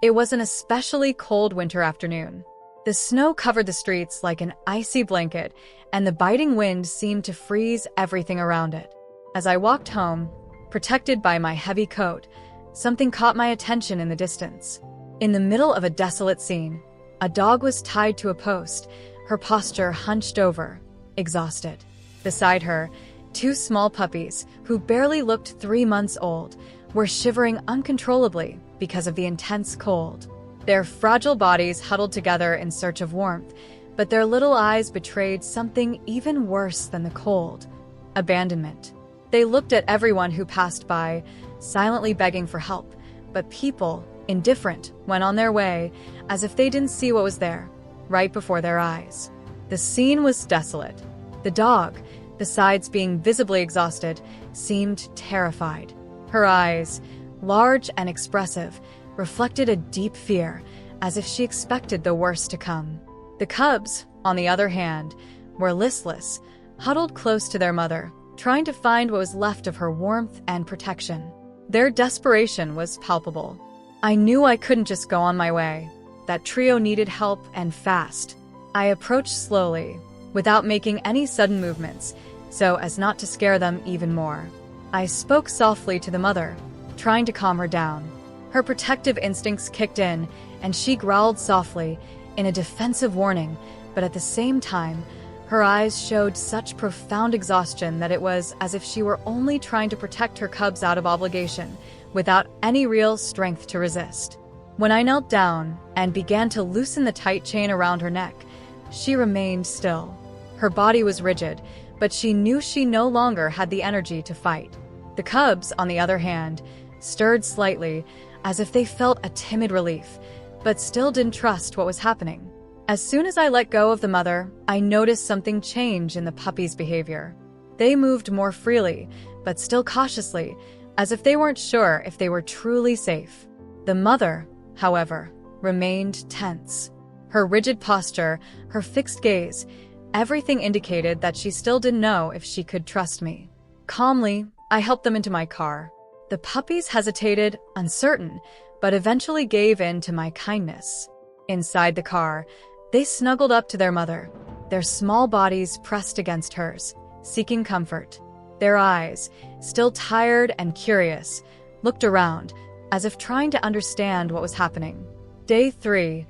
It was an especially cold winter afternoon. The snow covered the streets like an icy blanket, and the biting wind seemed to freeze everything around it. As I walked home, protected by my heavy coat, something caught my attention in the distance. In the middle of a desolate scene, a dog was tied to a post, her posture hunched over, exhausted. Beside her, two small puppies, who barely looked 3 months old, were shivering uncontrollably because of the intense cold. Their fragile bodies huddled together in search of warmth, but their little eyes betrayed something even worse than the cold: abandonment. They looked at everyone who passed by, silently begging for help, but people, indifferent, went on their way as if they didn't see what was there, right before their eyes. The scene was desolate. The dog, besides being visibly exhausted, seemed terrified. Her eyes, large and expressive, reflected a deep fear, as if she expected the worst to come. The cubs, on the other hand, were listless, huddled close to their mother, trying to find what was left of her warmth and protection. Their desperation was palpable. I knew I couldn't just go on my way. That trio needed help, and fast. I approached slowly, without making any sudden movements, so as not to scare them even more. I spoke softly to the mother, trying to calm her down. Her protective instincts kicked in, and she growled softly, in a defensive warning, but at the same time, her eyes showed such profound exhaustion that it was as if she were only trying to protect her cubs out of obligation, without any real strength to resist. When I knelt down and began to loosen the tight chain around her neck, she remained still. Her body was rigid, but she knew she no longer had the energy to fight. The cubs, on the other hand, stirred slightly, as if they felt a timid relief, but still didn't trust what was happening. As soon as I let go of the mother, I noticed something change in the puppies' behavior. They moved more freely, but still cautiously, as if they weren't sure if they were truly safe. The mother, however, remained tense. Her rigid posture, her fixed gaze, everything indicated that she still didn't know if she could trust me. Calmly, I helped them into my car. The puppies hesitated, uncertain, but eventually gave in to my kindness. Inside the car, they snuggled up to their mother, their small bodies pressed against hers, seeking comfort. Their eyes, still tired and curious, looked around, as if trying to understand what was happening. Day 3,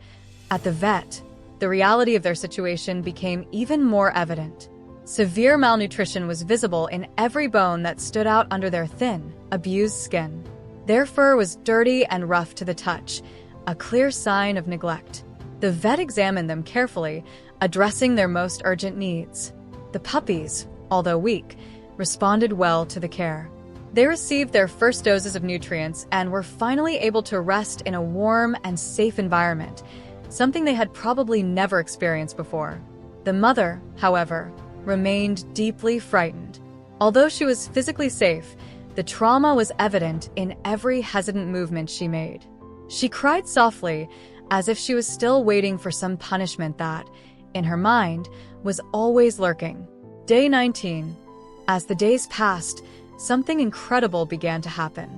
at the vet, the reality of their situation became even more evident. Severe malnutrition was visible in every bone that stood out under their thin, abused skin. Their fur was dirty and rough to the touch, a clear sign of neglect. The vet examined them carefully, addressing their most urgent needs. The puppies, although weak, responded well to the care. They received their first doses of nutrients and were finally able to rest in a warm and safe environment, something they had probably never experienced before. The mother, however, remained deeply frightened. Although she was physically safe, the trauma was evident in every hesitant movement she made. She cried softly, as if she was still waiting for some punishment that, in her mind, was always lurking. Day 19. As the days passed, something incredible began to happen.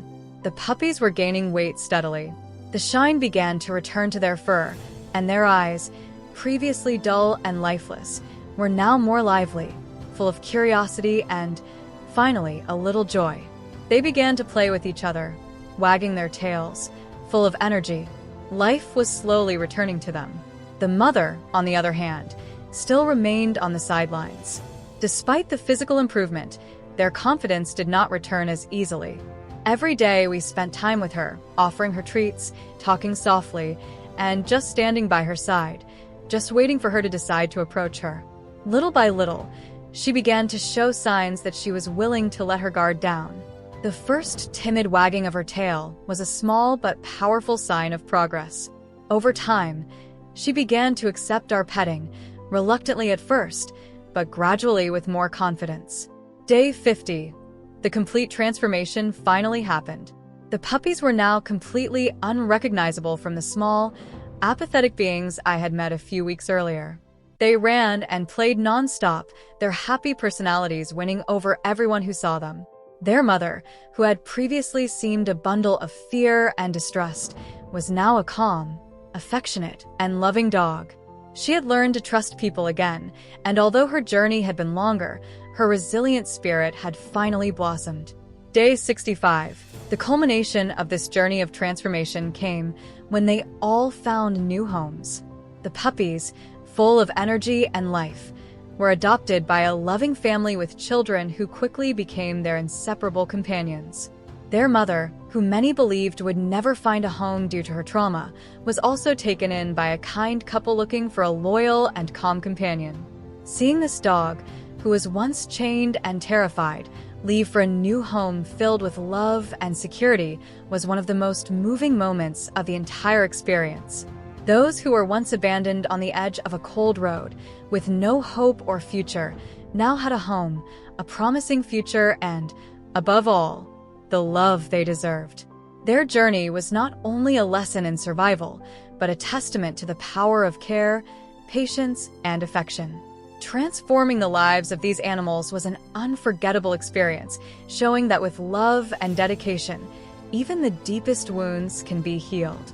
The puppies were gaining weight steadily. The shine began to return to their fur, and their eyes, previously dull and lifeless, were now more lively, full of curiosity and, finally, a little joy. They began to play with each other, wagging their tails, full of energy. Life was slowly returning to them. The mother, on the other hand, still remained on the sidelines. Despite the physical improvement, their confidence did not return as easily. Every day we spent time with her, offering her treats, talking softly, and just standing by her side, just waiting for her to decide to approach her. Little by little, she began to show signs that she was willing to let her guard down. The first timid wagging of her tail was a small but powerful sign of progress. Over time, she began to accept our petting, reluctantly at first, but gradually with more confidence. Day 50. The complete transformation finally happened. The puppies were now completely unrecognizable from the small, apathetic beings I had met a few weeks earlier. They ran and played non-stop, their happy personalities winning over everyone who saw them. Their mother, who had previously seemed a bundle of fear and distrust, was now a calm, affectionate, and loving dog. She had learned to trust people again, and although her journey had been longer, her resilient spirit had finally blossomed. Day 65. The culmination of this journey of transformation came when they all found new homes. The puppies, full of energy and life, were adopted by a loving family with children who quickly became their inseparable companions. Their mother, who many believed would never find a home due to her trauma, was also taken in by a kind couple looking for a loyal and calm companion. Seeing this dog, who was once chained and terrified, leave for a new home filled with love and security was one of the most moving moments of the entire experience. Those who were once abandoned on the edge of a cold road, with no hope or future, now had a home, a promising future, and, above all, the love they deserved. Their journey was not only a lesson in survival, but a testament to the power of care, patience, and affection. Transforming the lives of these animals was an unforgettable experience, showing that with love and dedication, even the deepest wounds can be healed.